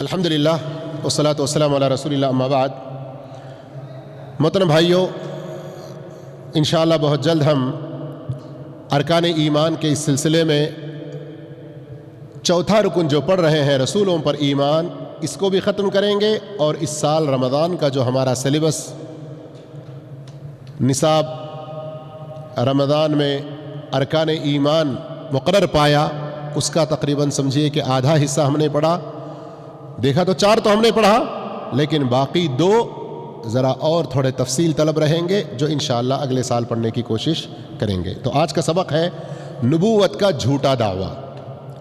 الحمدللہ والصلاۃ والسلام علی رسول اللہ، اما بعد۔ محترم بھائیوں، انشاءاللہ بہت جلد ہم ارکان ایمان کے اس سلسلے میں چوتھا رکن جو پڑھ رہے ہیں رسولوں پر ایمان، اس کو بھی ختم کریں گے، اور اس سال رمضان کا جو ہمارا سلیبس نصاب رمضان میں ارکان ایمان مقرر پایا، اس کا تقریباً سمجھیے کہ آدھا حصہ ہم نے پڑھا۔ دیکھا تو 4 تو ہم نے پڑھا، لیکن باقی 2 ذرا اور تھوڑے تفصیل طلب رہیں گے، جو انشاءاللہ اگلے سال پڑھنے کی کوشش کریں گے۔ تو آج کا سبق ہے نبوت کا جھوٹا دعویٰ۔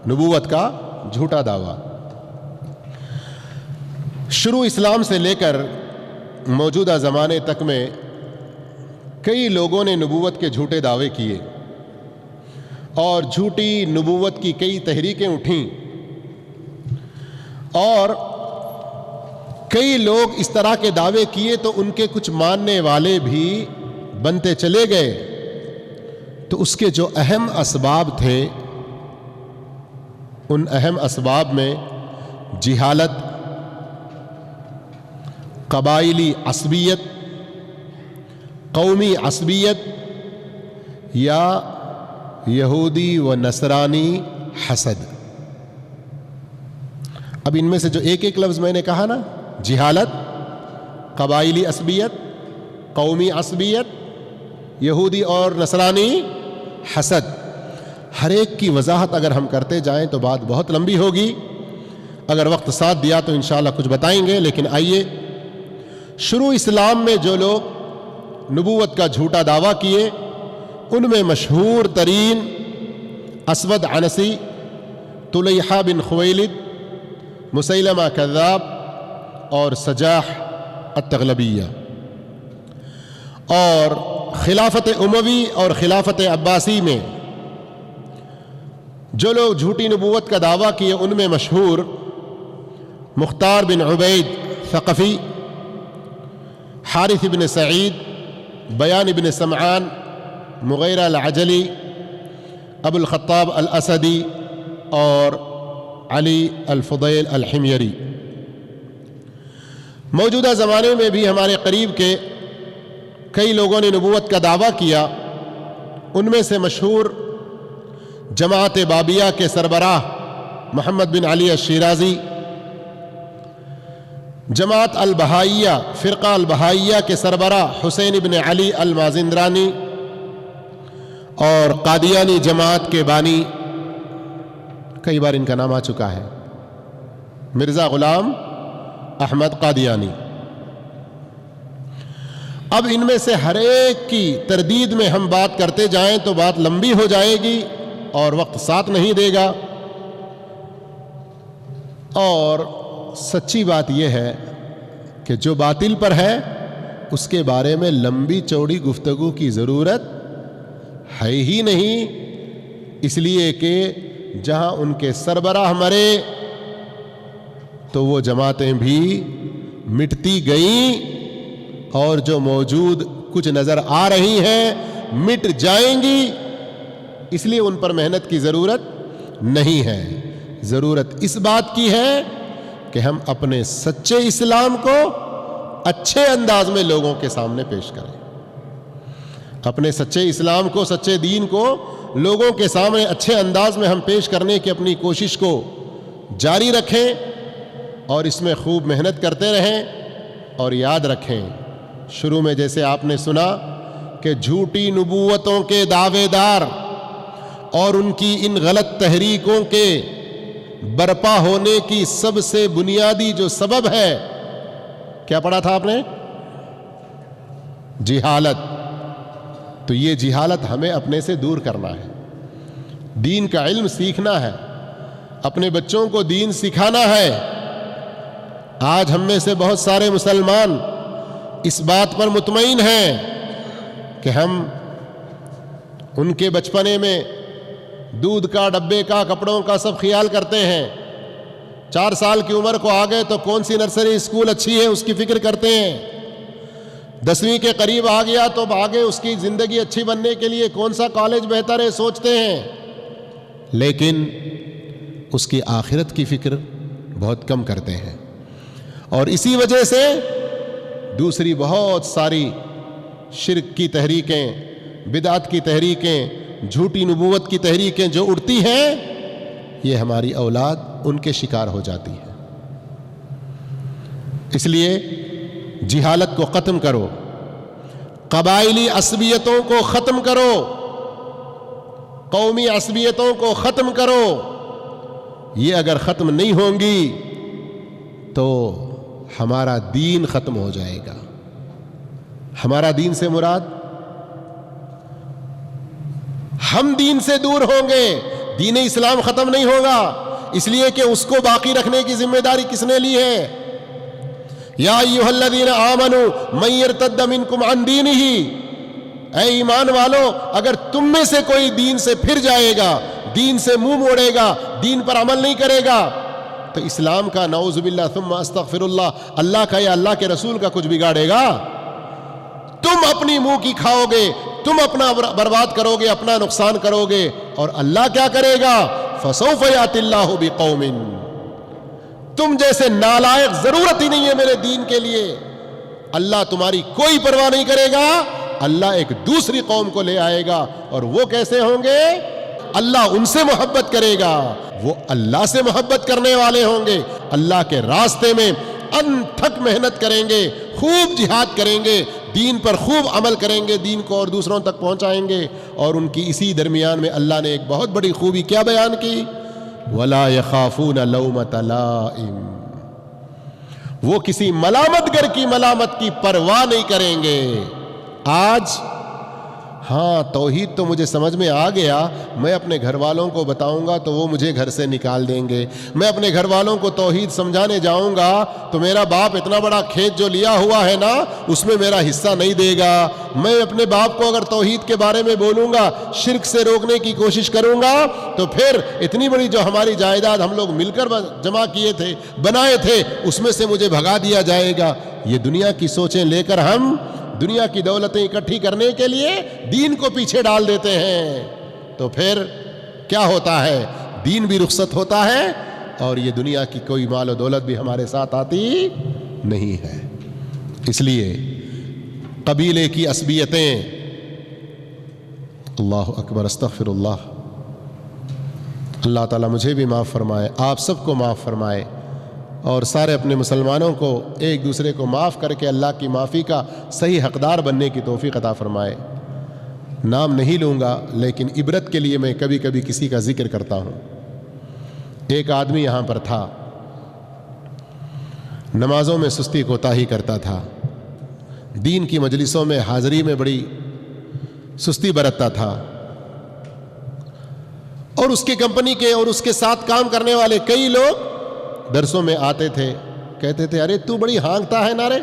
نبوت کا جھوٹا دعویٰ شروع اسلام سے لے کر موجودہ زمانے تک میں کئی لوگوں نے نبوت کے جھوٹے دعوے کیے، اور جھوٹی نبوت کی کئی تحریکیں اٹھیں، اور کئی لوگ اس طرح کے دعوے کیے تو ان کے کچھ ماننے والے بھی بنتے چلے گئے۔ تو اس کے جو اہم اسباب تھے، ان اہم اسباب میں جہالت، قبائلی عصبیت، قومی عصبیت، یا یہودی و نصرانی حسد۔ اب ان میں سے جو ایک لفظ میں نے کہا نا، جہالت، قبائلی عصبیت، قومی عصبیت، یہودی اور نصرانی حسد، ہر ایک کی وضاحت اگر ہم کرتے جائیں تو بات بہت لمبی ہوگی۔ اگر وقت ساتھ دیا تو انشاءاللہ کچھ بتائیں گے، لیکن آئیے، شروع اسلام میں جو لوگ نبوت کا جھوٹا دعویٰ کیے، ان میں مشہور ترین اسود عنسی، طلیحہ بن خویلد، مسیلمہ کذاب اور سجاح التغلبیہ۔ اور خلافت اموی اور خلافت عباسی میں جو لوگ جھوٹی نبوت کا دعویٰ کیے، ان میں مشہور مختار بن عبید ثقفی، حارث بن سعید، بیان بن سمعان، مغیرہ العجلی، ابو الخطاب الاسدی اور علی الفضیل الحمیری۔ موجودہ زمانے میں بھی ہمارے قریب کے کئی لوگوں نے نبوت کا دعویٰ کیا۔ ان میں سے مشہور جماعت بابیہ کے سربراہ محمد بن علی الشیرازی، جماعت البہائیہ، فرقہ البہائیہ کے سربراہ حسین بن علی المازندرانی، اور قادیانی جماعت کے بانی، کئی بار ان کا نام آ چکا ہے، مرزا غلام احمد قادیانی۔ اب ان میں سے ہر ایک کی تردید میں ہم بات کرتے جائیں تو بات لمبی ہو جائے گی، اور وقت ساتھ نہیں دے گا۔ اور سچی بات یہ ہے کہ جو باطل پر ہے اس کے بارے میں لمبی چوڑی گفتگو کی ضرورت ہے ہی نہیں، اس لیے کہ جہاں ان کے سربراہ مرے تو وہ جماعتیں بھی مٹتی گئیں، اور جو موجود کچھ نظر آ رہی ہیں مٹ جائیں گی، اس لیے ان پر محنت کی ضرورت نہیں ہے۔ ضرورت اس بات کی ہے کہ ہم اپنے سچے اسلام کو اچھے انداز میں لوگوں کے سامنے پیش کریں، اپنے سچے اسلام کو، سچے دین کو لوگوں کے سامنے اچھے انداز میں ہم پیش کرنے کی اپنی کوشش کو جاری رکھیں، اور اس میں خوب محنت کرتے رہیں۔ اور یاد رکھیں، شروع میں جیسے آپ نے سنا کہ جھوٹی نبوتوں کے دعوے دار اور ان کی ان غلط تحریکوں کے برپا ہونے کی سب سے بنیادی جو سبب ہے، کیا پڑھا تھا آپ نے؟ جہالت۔ تو یہ جہالت ہمیں اپنے سے دور کرنا ہے، دین کا علم سیکھنا ہے، اپنے بچوں کو دین سکھانا ہے۔ آج ہم میں سے بہت سارے مسلمان اس بات پر مطمئن ہیں کہ ہم ان کے بچپنے میں دودھ کا، ڈبے کا، کپڑوں کا سب خیال کرتے ہیں۔ 4 سال کی عمر کو آ گئے تو کون سی نرسری اسکول اچھی ہے اس کی فکر کرتے ہیں۔ 10ویں کے قریب آ گیا تو آگے اس کی زندگی اچھی بننے کے لیے کون سا کالج بہتر ہے سوچتے ہیں، لیکن اس کی آخرت کی فکر بہت کم کرتے ہیں. اور اسی وجہ سے دوسری بہت ساری شرک کی تحریکیں، بدعت کی تحریکیں، جھوٹی نبوت کی تحریکیں جو اٹھتی ہیں، یہ ہماری اولاد ان کے شکار ہو جاتی ہے. اس لیے جہالت کو ختم کرو، قبائلی عصبیتوں کو ختم کرو، قومی عصبیتوں کو ختم کرو. یہ اگر ختم نہیں ہوں گی تو ہمارا دین ختم ہو جائے گا. ہمارا دین سے مراد ہم دین سے دور ہوں گے، دین اسلام ختم نہیں ہوگا. اس لیے کہ اس کو باقی رکھنے کی ذمہ داری کس نے لی ہے؟ یا ایھا الذین آمنوا من یرتد منکم عن دینہ، اے ایمان والو اگر تم میں سے کوئی دین سے پھر جائے گا، دین سے منہ موڑے گا، دین پر عمل نہیں کرے گا، تو اسلام کا نعوذ باللہ ثم استغفر اللہ کا یا اللہ کے رسول کا کچھ بگاڑے گا؟ تم اپنی منہ کی کھاؤ گے، تم اپنا برباد کرو گے، اپنا نقصان کرو گے، اور اللہ کیا کرے گا؟ فسوف یأتی اللہ بقوم، تم جیسے نالائق ضرورت ہی نہیں ہے میرے دین کے لیے. اللہ تمہاری کوئی پرواہ نہیں کرے گا، اللہ ایک دوسری قوم کو لے آئے گا. اور وہ کیسے ہوں گے؟ اللہ ان سے محبت کرے گا، وہ اللہ سے محبت کرنے والے ہوں گے، اللہ کے راستے میں انتھک محنت کریں گے، خوب جہاد کریں گے، دین پر خوب عمل کریں گے، دین کو اور دوسروں تک پہنچائیں گے. اور ان کی اسی درمیان میں اللہ نے ایک بہت بڑی خوبی کیا بیان کی؟ وَلَا يَخَافُونَ لَوْمَةَ لَائِمٍ، وہ کسی ملامت گر کی ملامت کی پرواہ نہیں کریں گے. آج ہاں توحید تو مجھے سمجھ میں آ گیا، میں اپنے گھر والوں کو بتاؤں گا تو وہ مجھے گھر سے نکال دیں گے. میں اپنے گھر والوں کو توحید سمجھانے جاؤں گا تو میرا باپ اتنا بڑا کھیت جو لیا ہوا ہے نا اس میں میرا حصہ نہیں دے گا. میں اپنے باپ کو اگر توحید کے بارے میں بولوں گا، شرک سے روکنے کی کوشش کروں گا، تو پھر اتنی بڑی جو ہماری جائیداد ہم لوگ مل کر جمع کیے تھے، بنائے تھے، اس میں سے مجھے بھگا دیا جائے گا. یہ دنیا کی سوچیں لے کر ہم دنیا کی دولتیں اکٹھی کرنے کے لیے دین کو پیچھے ڈال دیتے ہیں. تو پھر کیا ہوتا ہے؟ دین بھی رخصت ہوتا ہے اور یہ دنیا کی کوئی مال و دولت بھی ہمارے ساتھ آتی نہیں ہے. اس لیے قبیلے کی عصبیتیں، اللہ اکبر، استغفر اللہ، اللہ تعالیٰ مجھے بھی معاف فرمائے، آپ سب کو معاف فرمائے، اور سارے اپنے مسلمانوں کو ایک دوسرے کو معاف کر کے اللہ کی معافی کا صحیح حقدار بننے کی توفیق عطا فرمائے. نام نہیں لوں گا لیکن عبرت کے لیے میں کبھی کبھی کسی کا ذکر کرتا ہوں. ایک آدمی یہاں پر تھا، نمازوں میں سستی کوتاہی کرتا تھا، دین کی مجلسوں میں حاضری میں بڑی سستی برتتا تھا، اور اس کی کمپنی کے اور اس کے ساتھ کام کرنے والے کئی لوگ درسوں میں آتے تھے، کہتے تھے ارے تو بڑی ہانکتا ہے نارے،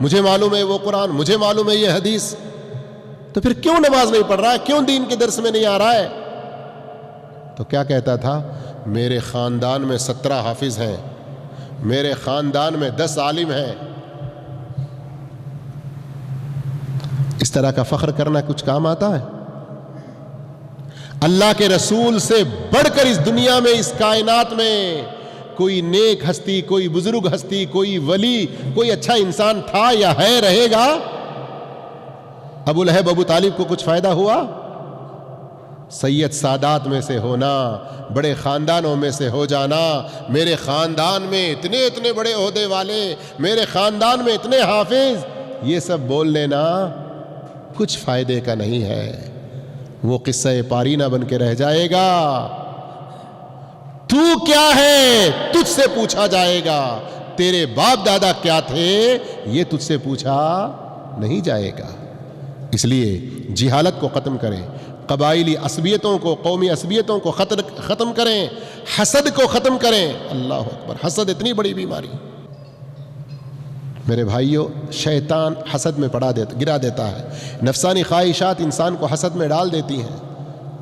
مجھے معلوم ہے وہ قرآن، مجھے معلوم ہے یہ حدیث، تو پھر کیوں نماز نہیں پڑھ رہا ہے، کیوں دین کے درس میں نہیں آ رہا ہے؟ تو کیا کہتا تھا؟ میرے خاندان میں 17 حافظ ہیں، میرے خاندان میں 10 عالم ہیں. اس طرح کا فخر کرنا کچھ کام آتا ہے؟ اللہ کے رسول سے بڑھ کر اس دنیا میں، اس کائنات میں کوئی نیک ہستی، کوئی بزرگ ہستی، کوئی ولی، کوئی اچھا انسان تھا یا ہے، رہے گا؟ ابو لہب ابو طالب کو کچھ فائدہ ہوا؟ سید سادات میں سے ہونا، بڑے خاندانوں میں سے ہو جانا، میرے خاندان میں اتنے اتنے بڑے عہدے والے، میرے خاندان میں اتنے حافظ، یہ سب بول لینا کچھ فائدے کا نہیں ہے. وہ قصہ پارینہ بن کے رہ جائے گا. تو کیا ہے تجھ سے پوچھا جائے گا، تیرے باپ دادا کیا تھے یہ تجھ سے پوچھا نہیں جائے گا. اس لیے جہالت کو ختم کریں، قبائلی عصبیتوں کو، قومی عصبیتوں کو ختم کریں، حسد کو ختم کریں. اللہ اکبر، حسد اتنی بڑی بیماری میرے بھائیوں، شیطان حسد میں گرا دیتا ہے. نفسانی خواہشات انسان کو حسد میں ڈال دیتی ہیں.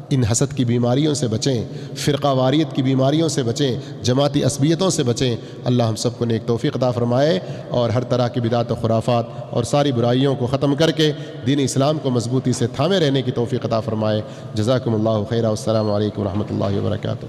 ان حسد کی بیماریوں سے بچیں، فرقہ واریت کی بیماریوں سے بچیں، جماعتی عصبیتوں سے بچیں. اللہ ہم سب کو نیک توفیق عطا فرمائے اور ہر طرح کی بدعت و خرافات اور ساری برائیوں کو ختم کر کے دین اسلام کو مضبوطی سے تھامے رہنے کی توفیق عطا فرمائے. جزاکم اللہ خیرا، والسلام علیکم ورحمۃ اللہ وبرکاتہ.